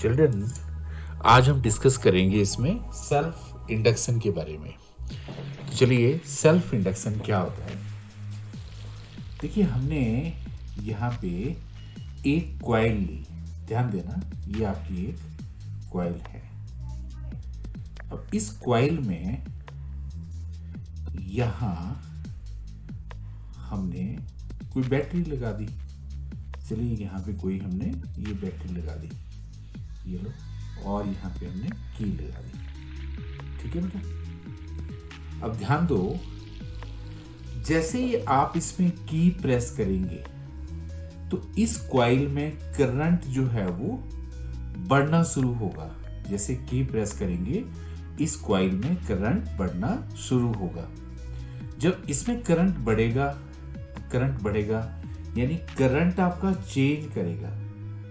Children, आज हम discuss करेंगे इसमें सेल्फ इंडक्शन के बारे में। तो चलिए, सेल्फ इंडक्शन क्या होता है। देखिए, हमने यहाँ पे एक कॉइल ली, ध्यान देना, ये आपकी एक कॉइल है। अब इस कॉइल में यहाँ हमने कोई बैटरी लगा दी। चलिए, यहाँ पे कोई हमने ये बैटरी लगा दी, ये लो, और यहाँ पे हमने की लगा दी। ठीक है बेटा। अब ध्यान दो, जैसे ही आप इसमें की प्रेस करेंगे तो इस कॉइल में करंट जो है वो बढ़ना शुरू होगा। जैसे की प्रेस करेंगे, इस कॉइल में करंट बढ़ना शुरू होगा। जब इसमें करंट बढ़ेगा यानी करंट आपका चेंज करेगा,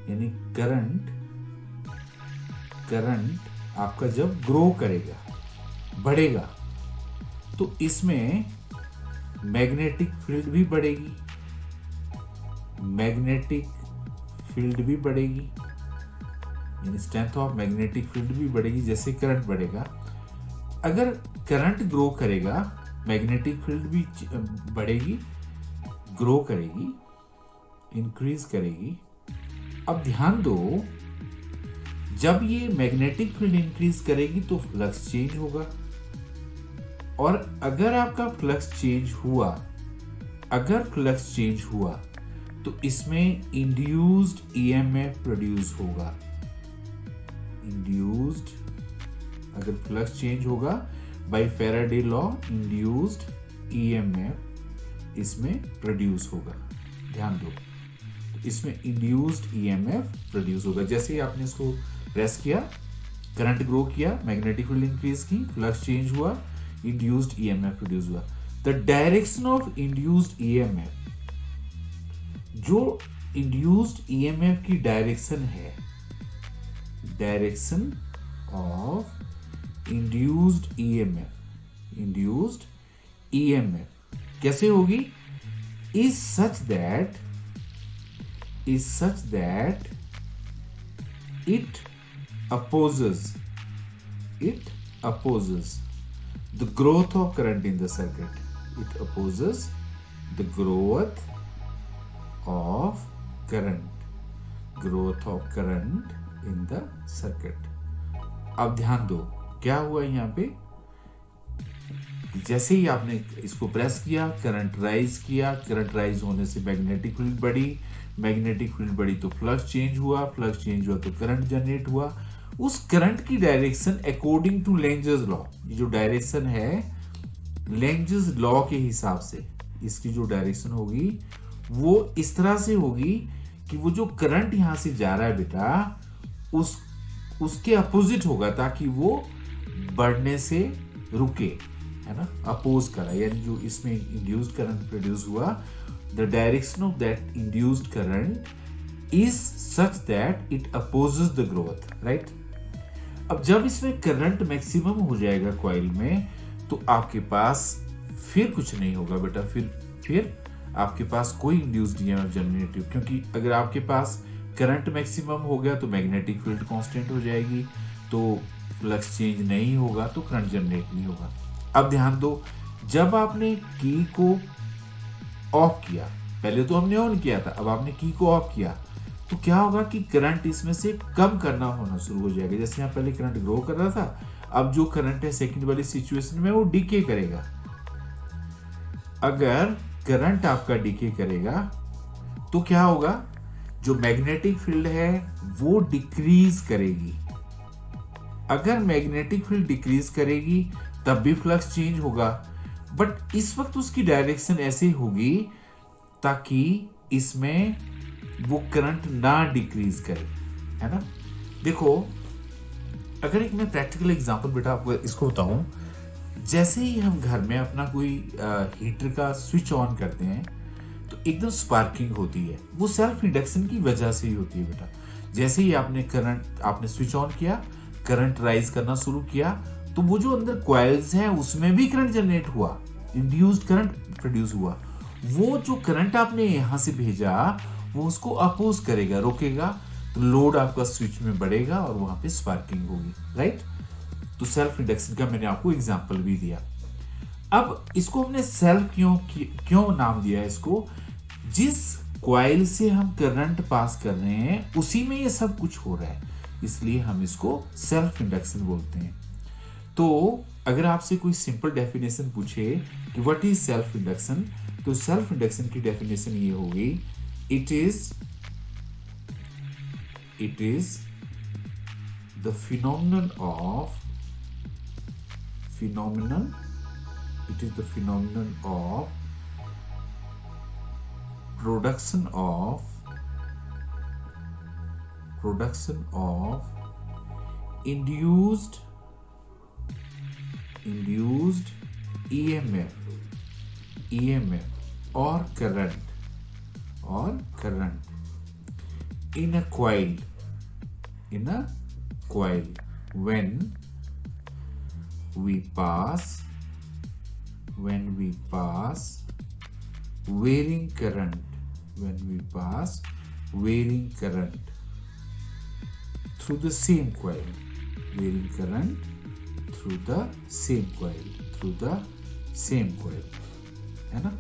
यानी करंट आपका जब ग्रो करेगा, बढ़ेगा, तो इसमें मैग्नेटिक फील्ड भी बढ़ेगी, यानी स्ट्रेंथ ऑफ मैग्नेटिक फील्ड भी बढ़ेगी जैसे करंट बढ़ेगा। अगर करंट ग्रो करेगा, मैग्नेटिक फील्ड भी बढ़ेगी, ग्रो करेगी, इंक्रीज करेगी। अब ध्यान दो, जब ये मैग्नेटिक फील्ड इंक्रीज करेगी तो फ्लक्स चेंज होगा, और अगर आपका फ्लक्स चेंज हुआ तो इसमें इंड्यूस्ड ईएमएफ प्रोड्यूस होगा। अगर फ्लक्स चेंज होगा by Faraday law, induced EMF इसमें प्रोड्यूस होगा। ध्यान दो, इसमें इंड्यूस्ड ईएमएफ प्रोड्यूस होगा। जैसे ही आपने इसको प्रेस किया, करंट ग्रो किया, मैग्नेटिक फील्ड इंक्रीज की, फ्लक्स चेंज हुआ, इंड्यूस्ड ईएमएफ प्रोड्यूस हुआ। The direction of induced EMF, जो इंड्यूस्ड ईएमएफ की डायरेक्शन है, डायरेक्शन ऑफ इंड्यूस्ड ईएमएफ कैसे होगी? is such that it opposes the growth of current in the circuit. It opposes the growth of current in the circuit. अब ध्यान दो, क्या हुआ यहाँ पे? जैसे ही आपने इसको प्रेस किया, करंट राइज होने से मैग्नेटिक फील्ड बढ़ी तो फ्लक्स चेंज हुआ तो करंट जनरेट हुआ। उस करंट की डायरेक्शन अकॉर्डिंग टू लेंजर्स लॉ, जो डायरेक्शन है लेंजर्स लॉ के हिसाब से, इसकी जो डायरेक्शन होगी वो इस तरह से होगी कि वो जो करंट यहां से जा रहा है बेटा, उसके अपोजिट होगा, ताकि वो बढ़ने से रुके, है ना, अपोज करा। यानी जो इसमें इंड्यूस्ड करंट प्रोड्यूस हुआ, the direction of that induced current is such that it opposes the growth, right. अब जब इसमें करंट मैक्सिमम हो जाएगा कॉइल में, तो आपके पास फिर कुछ नहीं होगा बेटा, फिर आपके पास कोई इंड्यूस्ड ईएमएफ जनरेटिव, क्योंकि अगर आपके पास करंट मैक्सिमम हो गया तो मैग्नेटिक फील्ड कांस्टेंट हो जाएगी, तो फ्लक्स चेंज नहीं होगा, तो करंट जनरेट नहीं होगा। अब ध्यान दो, जब आपने की को ऑफ किया, पहले तो हमने ऑन किया था, अब आपने की को ऑफ किया, तो क्या होगा कि करंट इसमें से कम करना होना शुरू हो जाएगा। जैसे यहाँ पहले करंट ग्रो कर रहा था, अब जो करंट है सेकंड वाली सिचुएशन में वो डिके करेगा। अगर करंट आपका डिके करेगा तो क्या होगा? जो मैग्नेटिक फील्ड है वो डिक्रीज करेगी। अगर मैग्नेटिक फील्ड डिक्रीज करेगी तब भी फ्लक्स चेंज होगा, बट इस वक्त उसकी डायरेक्शन ऐसी होगी ताकि इसमें वो करंट ना डिक्रीज करे, है ना। देखो, अगर एक मैं प्रैक्टिकल एग्जांपल बेटा आपको इसको बताऊं, जैसे ही हम घर में अपना कोई हीटर का स्विच ऑन करते हैं तो एकदम स्पार्किंग होती है, वो सेल्फ इंडक्शन की वजह से ही होती है बेटा। जैसे ही आपने स्विच ऑन किया, करंट राइज करना शुरू किया, तो वो जो अंदर कॉइल्स हैं उसमें भी करंट जनरेट हुआ, इंड्यूस्ड करंट प्रोड्यूस हुआ। वो जो करंट आपने यहां से भेजा वो उसको अपोज करेगा, रोकेगा, तो लोड आपका स्विच में बढ़ेगा और वहां पे स्पार्किंग होगी, राइट। तो सेल्फ इंडक्शन का मैंने आपको एग्जांपल भी दिया। अब इसको हमने सेल्फ क्यों नाम दिया है इसको, जिस कॉइल से हम करंट पास कर रहे हैं उसी में ये सब कुछ हो रहा है, इसलिए हम इसको सेल्फ इंडक्शन बोलते हैं। तो अगर आपसे कोई सिंपल डेफिनेशन पूछे कि व्हाट इज सेल्फ इंडक्शन, तो सेल्फ इंडक्शन की डेफिनेशन ये होगी, it is the phenomenon of production of induced EMF or current in a coil when we pass varying current through the same coil, है ना।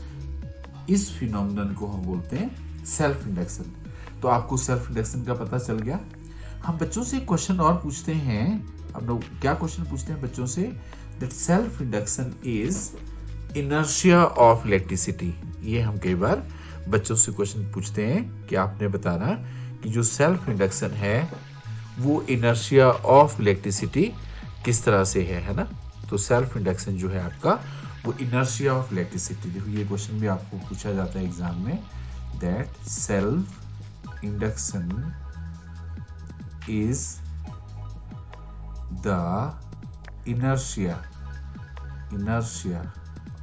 इस phenomenon को हम बोलते हैं सेल्फ इंडक्शन। तो आपको सेल्फ इंडक्शन का पता चल गया। हम बच्चों से क्वेश्चन और पूछते हैं। अब लोग क्या क्वेश्चन पूछते हैं बच्चों से, that self induction is inertia of electricity. ये हम कई बार बच्चों से क्वेश्चन पूछते हैं कि आपने बताना कि जो सेल्फ इंडक्शन है वो इनर्शिया ऑफ इलेक्ट्रिसिटी किस तरह से है ना। तो सेल्फ इंडक्शन जो है आपका वो इनर्शिया ऑफ इलेक्ट्रिसिटी। देखो ये क्वेश्चन भी आपको पूछा जाता है एग्जाम में, that self induction is the inertia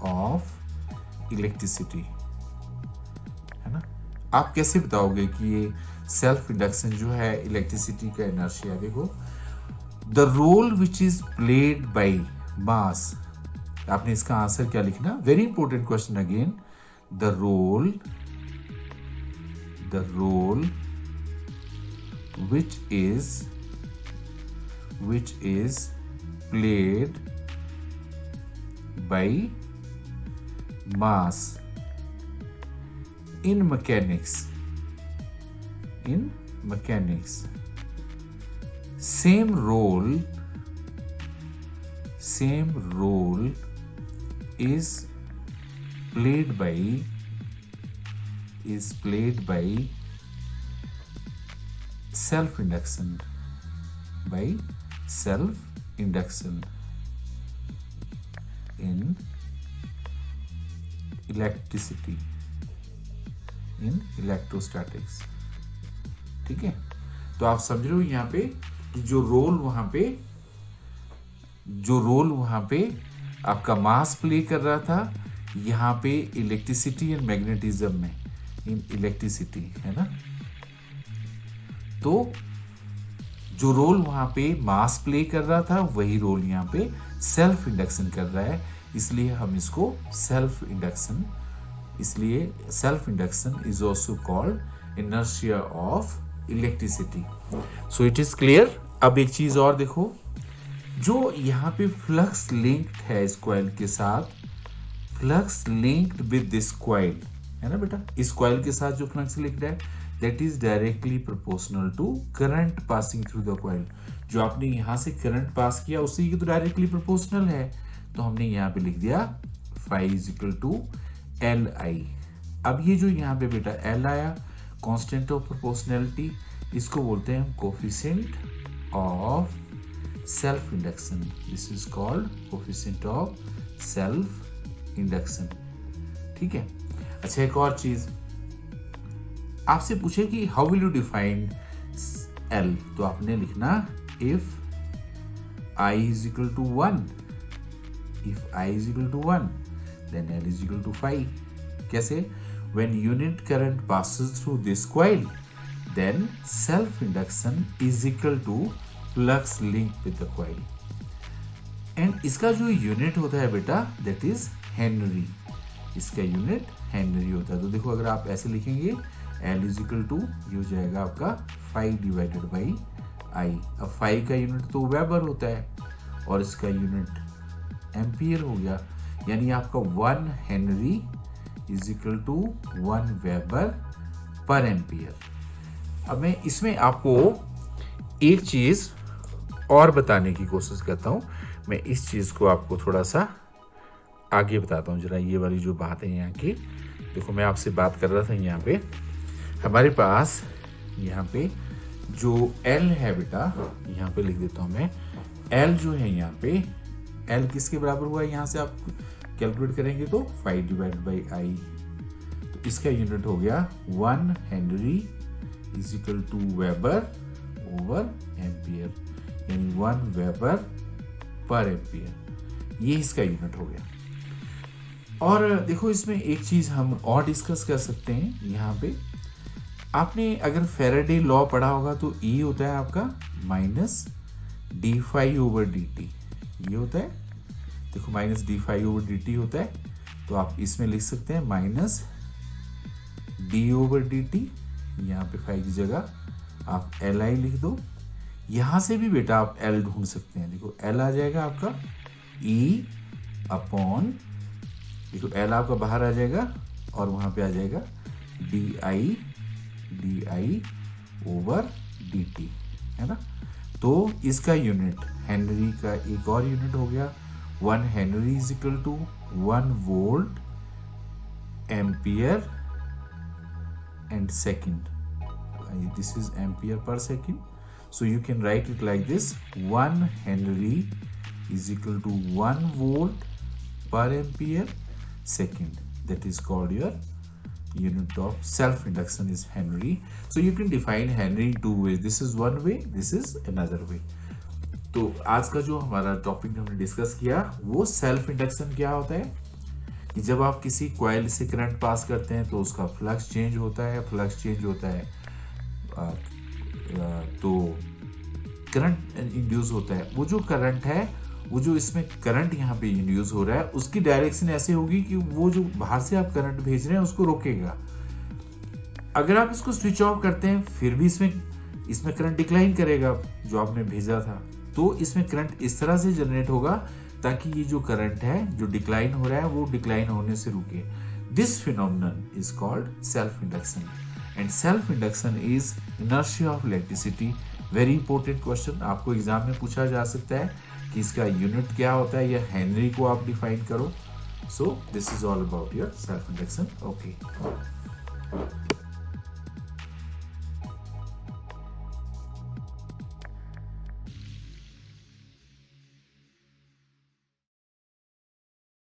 of electricity, है ना। आप कैसे बताओगे कि ये सेल्फ इंडक्शन जो है इलेक्ट्रिसिटी का इनर्शिया। देखो, the role which is played by mass, आपने इसका आंसर क्या लिखना, very important question again, the role which is played by mass in mechanics. Same role is played by self induction in electricity, in electrostatics। ठीक है, तो आप समझ रहे हो यहाँ पे कि जो रोल वहां पे आपका मास प्ले कर रहा था, यहाँ पे इलेक्ट्रिसिटी एंड मैग्नेटिज्म में, इन इलेक्ट्रिसिटी, है ना। तो जो रोल वहां पे मास प्ले कर रहा था वही रोल यहाँ पे सेल्फ इंडक्शन कर रहा है, इसलिए हम इसको self induction is also called inertia of electricity. So it is clear. अब एक चीज और देखो, जो यहाँ पे फ्लक्स लिंक्ड है इस कॉइल के साथ, flux linked with this coil, है ना बेटा, इस कॉइल के साथ जो फ्लक्स लिंक्ड है that is directly proportional to current passing through the coil। जो आपने यहाँ से करंट पास किया उसी की तो डायरेक्टली प्रोपोर्शनल है, तो हमने यहाँ पे लिख दिया phi is equal to Li। अब ये जो यहाँ पे बेटा L आया, कांस्टेंट ऑफ प्रोपोर्शनैलिटी, इसको बोलते हैं हम coefficient of self induction. This is called coefficient of self induction. ठीक है। अच्छा, एक और चीज आपसे पूछे कि how will you define L, तो आपने लिखना if I is equal to 1, then L is equal to phi। कैसे? When unit current passes through this coil, then self induction is equal to flux linked with the coil। and इसका जो unit होता है बेटा that is Henry, इसका unit Henry होता है। तो देखो, अगर आप ऐसे लिखेंगे L इज इक्वल टू ये हो जाएगा आपका 5 डिवाइडेड बाई I। अब 5 का यूनिट तो वेबर होता है और इसका यूनिट एम्पियर हो गया, यानी आपका 1 henry is equal to 1 weber per ampere. अब मैं इसमें आपको एक चीज और बताने की कोशिश करता हूं। मैं इस चीज को आपको थोड़ा सा आगे बताता हूं, जरा ये वाली जो बात है यहाँ की। देखो मैं आपसे बात कर रहा था, यहाँ पे हमारे पास यहाँ पे जो L है बेटा, यहाँ पे लिख देता हूं मैं। L जो है यहाँ पे, L किसके बराबर हुआ है, यहाँ से आप कैलकुलेट करेंगे तो 5 डिवाइड बाई I। तो इसका यूनिट हो गया 1 henry is equal to weber over ampere, यानी 1 वेबर पर एम्पियर, ये इसका यूनिट हो गया। और देखो इसमें एक चीज हम और डिस्कस कर सकते हैं। यहाँ पे आपने अगर फेराडे लॉ पढ़ा होगा तो E होता है आपका माइनस d5 ओवर dt, ये होता है। देखो माइनस d5 ओवर dt होता है, तो आप इसमें लिख सकते हैं माइनस d ओवर dt। यहाँ पे 5 की जगह आप Li लिख दो। यहां से भी बेटा आप L ढूंढ सकते हैं। देखो L आ जाएगा आपका E अपॉन, देखो L आपका बाहर आ जाएगा और वहां पे आ जाएगा di ओवर dt, है ना। तो इसका यूनिट हेनरी का एक और यूनिट हो गया, 1 henry is equal to 1 volt ampere and second. This is ampere per second. So you can write it like this: 1 Henry is equal to 1 volt per ampere second. That is called your unit of self-induction is Henry. So you can define Henry in two ways. This is one way, this is another way. तो आज का जो हमारा topic हमने discuss किया वो self induction क्या होता है कि जब आप किसी कॉइल से करंट पास करते हैं तो उसका फ्लक्स चेंज होता है। फ्लक्स चेंज होता है तो करंट इंड्यूस होता है। वो जो करंट है, वो जो इसमें करंट यहाँ पे इंड्यूस हो रहा है, उसकी डायरेक्शन ऐसे होगी कि वो जो बाहर से आप करंट भेज रहे हैं उसको रोकेगा। अगर आप इसको स्विच ऑफ करते हैं फिर भी इसमें करंट डिक्लाइन करेगा जो आपने भेजा था। तो इसमें करंट इस तरह से जनरेट होगा ताकि ये जो करंट है जो डिक्लाइन हो रहा है वो डिक्लाइन होने से रुके। This phenomenon is called self induction and self induction is inertia of electricity. Very important question आपको एग्जाम में पूछा जा सकता है कि इसका यूनिट क्या होता है, या हेनरी को आप डिफाइन करो। So this is all about your self induction. Okay.